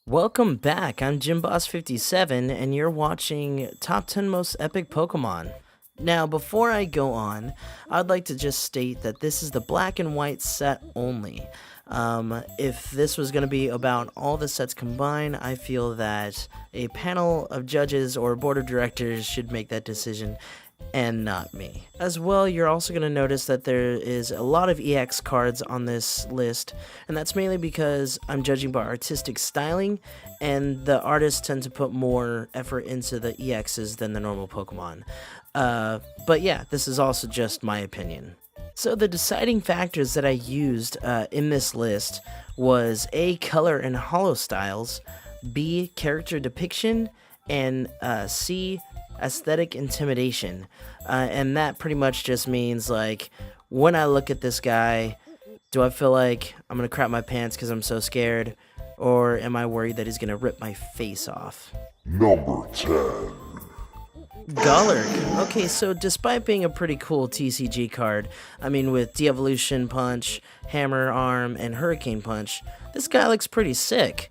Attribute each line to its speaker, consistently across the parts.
Speaker 1: Welcome back, I'm JimBoss57 and you're watching Top 10 Most Epic Pokemon. Now, before I go on, I'd like to just state that this is the black and white set only. If this was going to be about all the sets combined, I feel that a panel of judges or board of directors should make that decision and not me. As well, you're also going to notice that there is a lot of EX cards on this list, and that's mainly because I'm judging by artistic styling, and the artists tend to put more effort into the EXs than the normal Pokemon. But yeah, this is also just my opinion. So the deciding factors that I used in this list was A, color and holo styles, B, character depiction, and C, aesthetic intimidation. And that pretty much just means, like, when I look at this guy, do I feel like I'm gonna crap my pants because I'm so scared, or am I worried that he's gonna rip my face off?
Speaker 2: Number 10.
Speaker 1: Golurk. Okay, so despite being a pretty cool TCG card, I mean, with De-Evolution Punch, Hammer Arm, and Hurricane Punch, this guy looks pretty sick.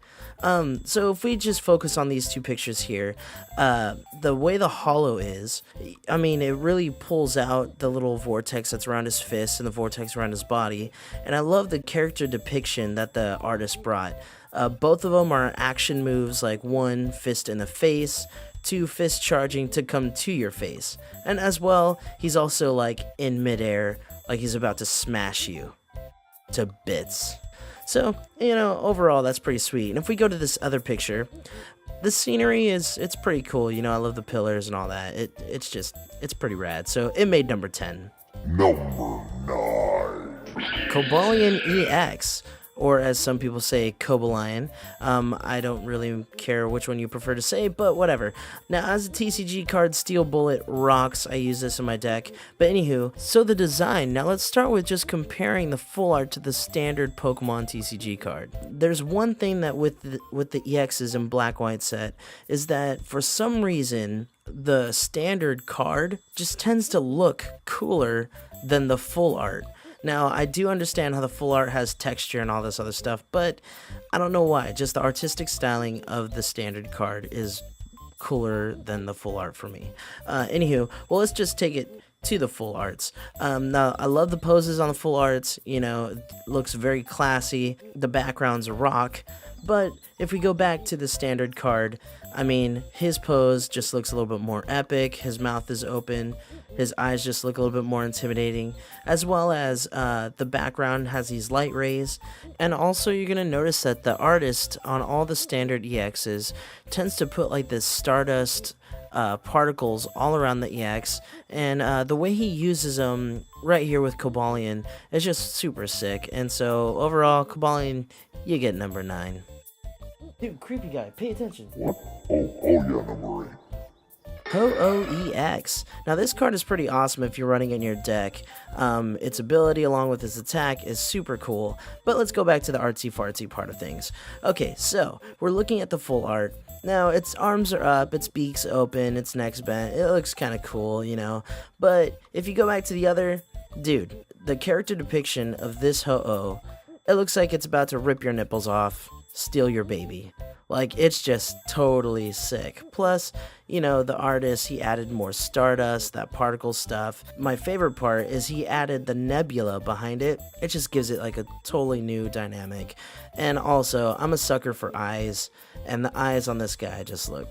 Speaker 1: So if we just focus on these two pictures here, the way the holo is, I mean, it really pulls out the little vortex that's around his fist and the vortex around his body, and I love the character depiction that the artist brought. Both of them are action moves, like one, fist in the face, two, fist charging to come to your face, and as well, he's also like in midair, like he's about to smash you to bits. So, you know, overall, that's pretty sweet. And if we go to this other picture, the scenery it's pretty cool. You know, I love the pillars and all that. It's pretty rad. So it made number 10.
Speaker 2: Number 9.
Speaker 1: Cobalion EX, or as some people say, Cobalion. I don't really care which one you prefer to say, but whatever. Now, as a TCG card, Steel Bullet rocks. I use this in my deck. But anywho, so the design. Now let's start with just comparing the full art to the standard Pokemon TCG card. There's one thing that with the EXs in black-white set is that for some reason, the standard card just tends to look cooler than the full art. Now, I do understand how the full art has texture and all this other stuff, but I don't know why. Just the artistic styling of the standard card is cooler than the full art for me. Anywho, well, let's just take it to the full arts. Now, I love the poses on the full arts. You know, it looks very classy. The background's rock. But if we go back to the standard card, I mean, his pose just looks a little bit more epic. His mouth is open. His eyes just look a little bit more intimidating, as well as the background has these light rays. And also, you're going to notice that the artist on all the standard EXs tends to put like this stardust particles all around the EX, and the way he uses them right here with Cobalion is just super sick. And so overall, Cobalion, you get number 9. Dude, creepy guy, pay attention.
Speaker 2: What? Oh yeah, number 8.
Speaker 1: Ho-Oh EX. Now this card is pretty awesome if you're running in your deck. Its ability along with its attack is super cool, but let's go back to the artsy-fartsy part of things. Okay, so we're looking at the full art. Now, its arms are up, its beak's open, its neck's bent. It looks kind of cool, you know, but if you go back to the other, dude, the character depiction of this Ho-Oh, it looks like it's about to rip your nipples off, steal your baby. Like, it's just totally sick. Plus, you know, the artist, he added more stardust, that particle stuff. My favorite part is he added the nebula behind it. It just gives it like a totally new dynamic. And also, I'm a sucker for eyes, and the eyes on this guy just look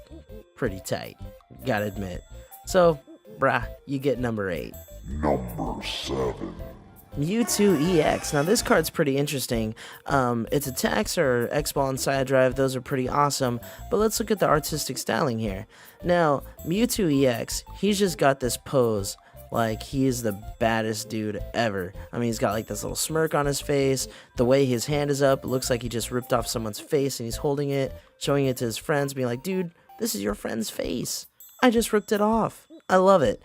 Speaker 1: pretty tight, gotta admit. So, brah, you get number 8.
Speaker 2: Number 7.
Speaker 1: Mewtwo EX. Now this card's pretty interesting. Its attacks are X-Ball and Side Drive. Those are pretty awesome. But let's look at the artistic styling here. Now, Mewtwo EX, he's just got this pose like he is the baddest dude ever. I mean, he's got like this little smirk on his face. The way his hand is up, it looks like he just ripped off someone's face and he's holding it, showing it to his friends, being like, dude, this is your friend's face. I just ripped it off. I love it.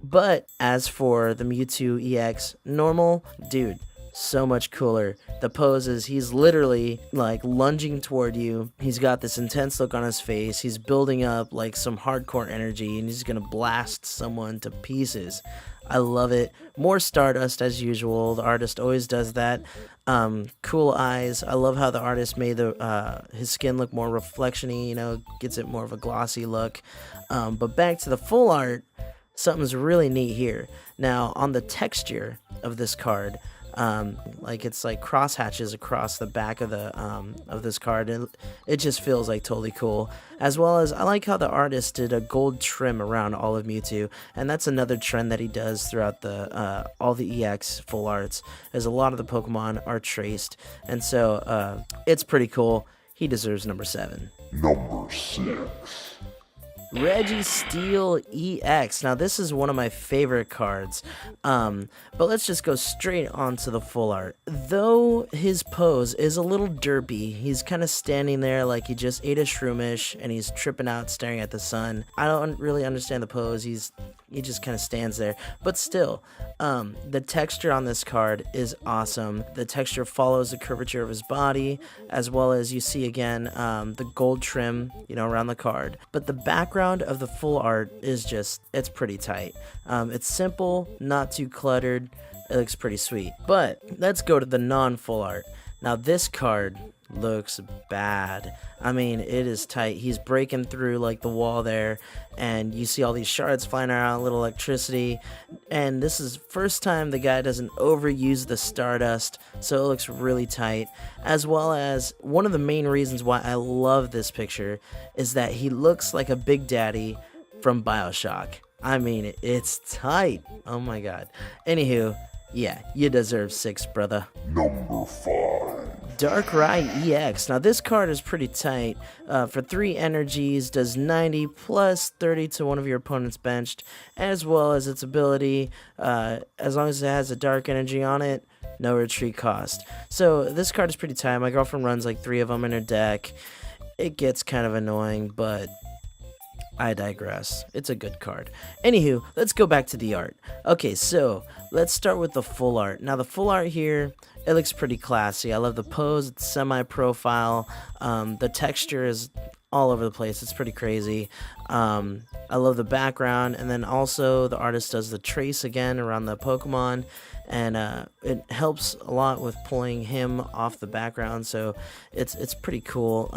Speaker 1: But as for the Mewtwo EX normal, dude, so much cooler. The pose is he's literally like lunging toward you. He's got this intense look on his face. He's building up like some hardcore energy and he's gonna blast someone to pieces. I love it. More Stardust as usual. The artist always does that. Cool eyes. I love how the artist made his skin look more reflection-y, you know, gets it more of a glossy look. But back to the full art, something's really neat here. Now, on the texture of this card, like it's like cross hatches across the back of the of this card, and it just feels like totally cool. As well as I like how the artist did a gold trim around all of Mewtwo, and that's another trend that he does throughout the all the EX full arts, is a lot of the Pokemon are traced, and so it's pretty cool. He deserves number 7.
Speaker 2: Number 6.
Speaker 1: Reggie Steel EX. Now this is one of my favorite cards, but let's just go straight on to the full art. Though his pose is a little derpy, he's kind of standing there like he just ate a shroomish and he's tripping out staring at the sun. I don't really understand the pose. He just kind of stands there, but still, the texture on this card is awesome. The texture follows the curvature of his body, as well as you see again the gold trim, you know, around the card. But the background of the full art is it's pretty tight. It's simple, not too cluttered. It looks pretty sweet. But let's go to the non-full art. Now this card looks bad. I mean, it is tight. He's breaking through like the wall there, and you see all these shards flying around, little electricity, and this is first time the guy doesn't overuse the Stardust, so it looks really tight. As well as one of the main reasons why I love this picture is that he looks like a Big Daddy from BioShock. I mean, it's tight. Oh my god. Anywho, yeah, you deserve 6, brother.
Speaker 2: Number 5.
Speaker 1: Darkrai EX. Now this card is pretty tight. For 3 energies, does 90 plus 30 to one of your opponent's benched, as well as its ability, as long as it has a dark energy on it, no retreat cost. So this card is pretty tight. My girlfriend runs like 3 of them in her deck. It gets kind of annoying, but I digress. It's a good card. Anywho, let's go back to the art. Okay, so let's start with the full art. Now the full art here, it looks pretty classy. I love the pose. It's semi-profile. The texture is all over the place. It's pretty crazy. I love the background, and then also the artist does the trace again around the Pokemon, and it helps a lot with pulling him off the background, so it's pretty cool,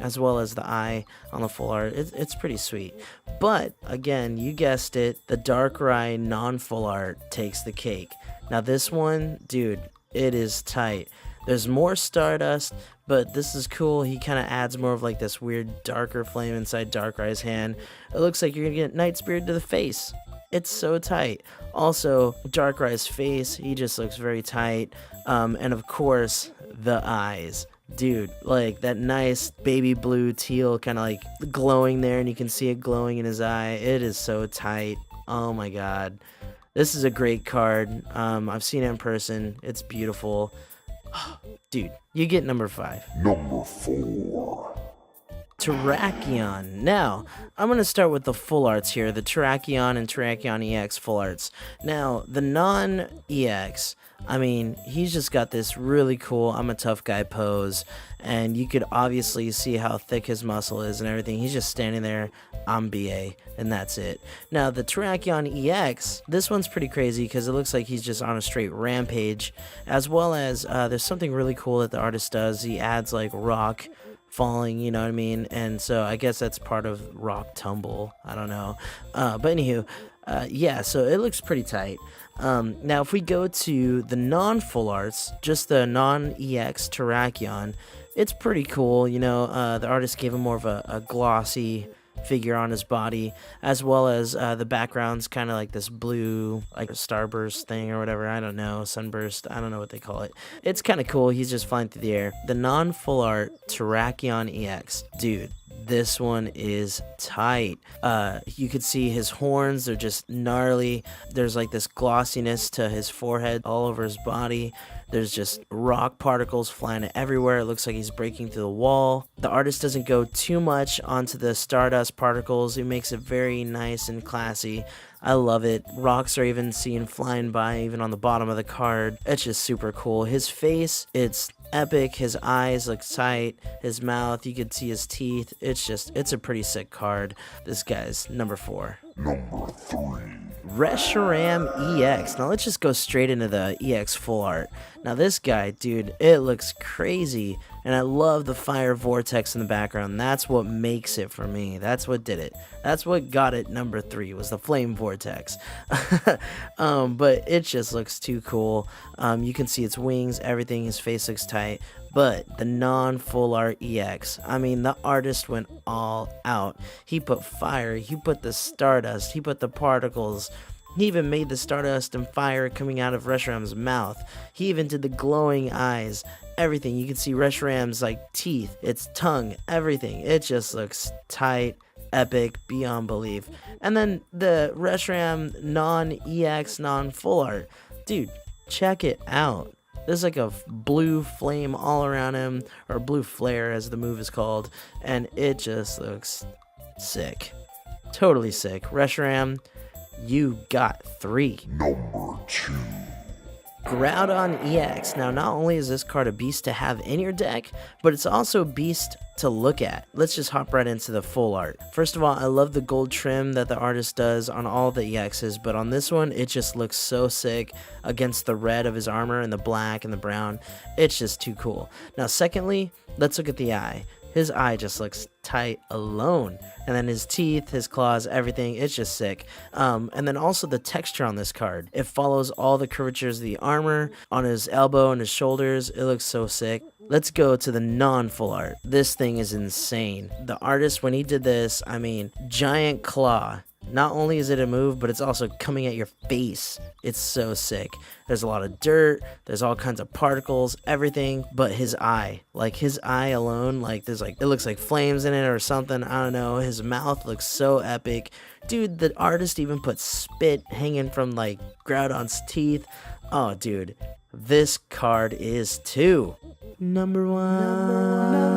Speaker 1: as well as the eye on the full art. It's pretty sweet. But again, you guessed it, the Darkrai non-full art takes the cake. Now this one, dude, it is tight. There's more Stardust, but this is cool. He kind of adds more of like this weird darker flame inside Darkrai's hand. It looks like you're gonna get Night Spirit to the face. It's so tight. Also, Darkrai's face, he just looks very tight. And of course, the eyes. Dude, like that nice baby blue teal kind of like glowing there, and you can see it glowing in his eye. It is so tight. Oh my god. This is a great card. I've seen it in person. It's beautiful. Dude, you get number 5.
Speaker 2: Number 4.
Speaker 1: Terrakion. Now, I'm going to start with the full arts here, the Terrakion and Terrakion EX full arts. Now, the non-EX, I mean, he's just got this really cool I'm a tough guy pose, and you could obviously see how thick his muscle is and everything. He's just standing there, I'm BA, and that's it. Now, the Terrakion EX, this one's pretty crazy because it looks like he's just on a straight rampage, as well as there's something really cool that the artist does. He adds like rock falling, you know what I mean? And so I guess that's part of rock tumble. I don't know. But anywho, yeah, so it looks pretty tight. Now, if we go to the non-full arts, just the non-EX Terrakion, it's pretty cool. You know, the artist gave him more of a glossy figure on his body, as well as the background's kind of like this blue, like a starburst thing or whatever. I don't know, sunburst. I don't know what they call it. It's kind of cool. He's just flying through the air. The non-full art Terrakion EX, dude. This one is tight. You could see his horns, they're just gnarly. There's like this glossiness to his forehead all over his body. There's just rock particles flying everywhere. It looks like he's breaking through the wall. The artist doesn't go too much onto the Stardust particles. He makes it very nice and classy. I love it. Rocks are even seen flying by even on the bottom of the card. It's just super cool. His face, it's epic. His eyes look tight. His mouth, you can see his teeth. It's a pretty sick card. This guy's number 4.
Speaker 2: Number 3.
Speaker 1: Reshiram EX. Now let's just go straight into the EX full art. Now this guy, dude, it looks crazy. And I love the fire vortex in the background. That's what makes it for me. That's what did it. That's what got it number 3, was the flame vortex. But it just looks too cool. You can see its wings, everything. His face looks tight. But the non-full art EX, I mean, the artist went all out. He put fire, he put the stardust, he put the particles. He even made the stardust and fire coming out of Reshiram's mouth. He even did the glowing eyes. Everything. You can see Reshiram's like teeth, its tongue, everything. It just looks tight, epic, beyond belief. And then the Reshiram non-EX, non-full art. Dude, check it out. There's like a blue flame all around him, or blue flare as the move is called, and it just looks sick. Totally sick. Reshiram, you got 3.
Speaker 2: Number 2.
Speaker 1: Groudon EX. Now, not only is this card a beast to have in your deck, but it's also a beast to look at. Let's just hop right into the full art. First of all, I love the gold trim that the artist does on all the EXs, but on this one, it just looks so sick against the red of his armor and the black and the brown. It's just too cool. Now, secondly, let's look at the eye. His eye just looks tight alone. And then his teeth, his claws, everything, it's just sick. And then also the texture on this card. It follows all the curvatures of the armor on his elbow and his shoulders. It looks so sick. Let's go to the non-full art. This thing is insane. The artist, when he did this, I mean, giant claw. Not only is it a move, but it's also coming at your face. It's so sick. There's a lot of dirt, there's all kinds of particles, everything, but his eye. Like, his eye alone, like, there's like, it looks like flames in it or something, I don't know. His mouth looks so epic. Dude, the artist even put spit hanging from, like, Groudon's teeth. Oh, dude, this card is 2. Number 1.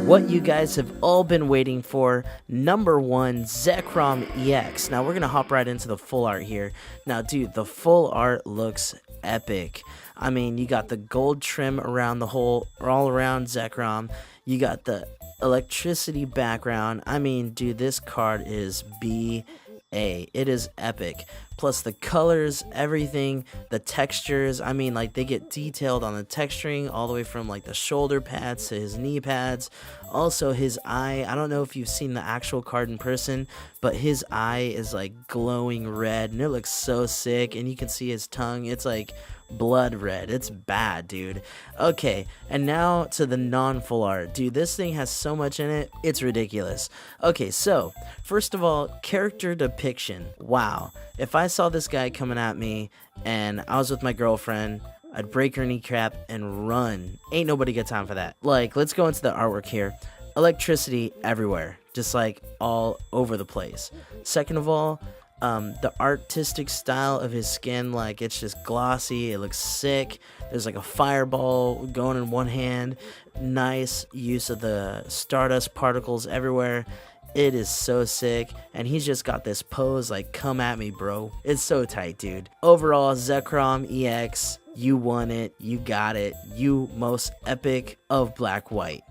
Speaker 1: What you guys have all been waiting for, number 1, Zekrom EX. Now we're going to hop right into the full art here. Now, dude, the full art looks epic. I mean, you got the gold trim around the whole, all around Zekrom. You got the electricity background. I mean, dude, this card is BA. It is epic. Plus the colors, everything, the textures, I mean, like, they get detailed on the texturing all the way from like the shoulder pads to his knee pads. Also his eye, I don't know if you've seen the actual card in person, but his eye is like glowing red and it looks so sick, and you can see his tongue, it's like blood red. It's bad, dude. Okay, and now to the non-full art. Dude, this thing has so much in it, it's ridiculous. Okay, so first of all, character depiction. Wow, if I saw this guy coming at me and I was with my girlfriend, I'd break her kneecap and run. Ain't nobody got time for that. Like, let's go into the artwork here. Electricity everywhere, just like all over the place. Second of all, the artistic style of his skin, like, it's just glossy, it looks sick. There's like a fireball going in one hand. Nice use of the stardust particles everywhere. It is so sick, and he's just got this pose like, come at me, bro. It's so tight, dude. Overall, Zekrom EX, you won it, you got it, you most epic of black white.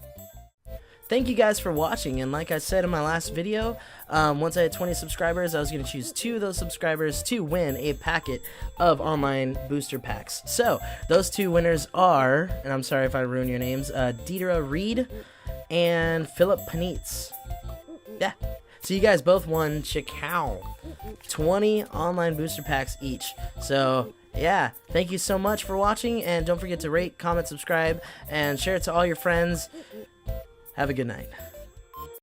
Speaker 1: Thank you guys for watching, and like I said in my last video, once I had 20 subscribers, I was going to choose 2 of those subscribers to win a packet of online booster packs. So, those 2 winners are, and I'm sorry if I ruin your names, Deidara, Reid, and Panitz. Yeah, so you guys both won Chicago 20 online booster packs each. So yeah, thank you so much for watching, and don't forget to rate, comment, subscribe, and share it to all your friends. Have a good night.